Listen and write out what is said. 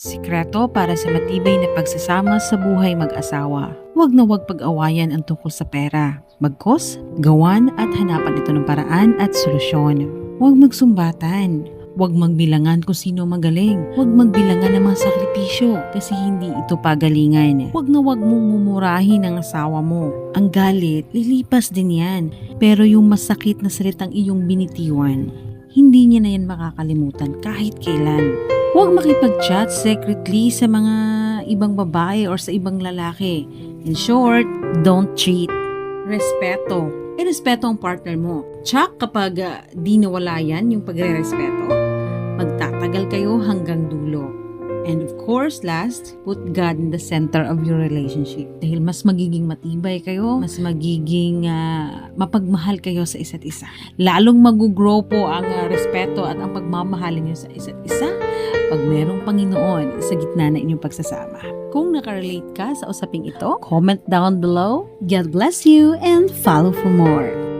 Sikreto para sa matibay na pagsasama sa buhay mag-asawa. Huwag na huwag pag-awayan ang tungkol sa pera. Bagkus, gawan at hanapan ito ng paraan at solusyon. Huwag magsumbatan. Huwag magbilangan kung sino magaling. Huwag magbilangan ng mga sakripisyo kasi hindi ito pagalingan. Huwag na huwag mong mumurahin ang asawa mo. Ang galit, lilipas din yan. Pero yung masakit na salitang iyong binitiwan, hindi niya na yan makakalimutan kahit kailan. Huwag makipag-chat secretly sa mga ibang babae or sa ibang lalaki. In short, don't cheat. Respeto. Irespeto ang partner mo. Tsak kapag di nawala yan yung pagre-respeto, magtatagal kayo hanggang dulo. And of course, last, put God in the center of your relationship. Dahil mas magiging matibay kayo, mas magiging mapagmahal kayo sa isa't isa. Lalong mag-grow po ang respeto at ang pagmamahalin niyo sa isa't isa pag merong Panginoon sa gitna na inyong pagsasama. Kung nakarelate ka sa usaping ito, comment down below. God bless you and follow for more.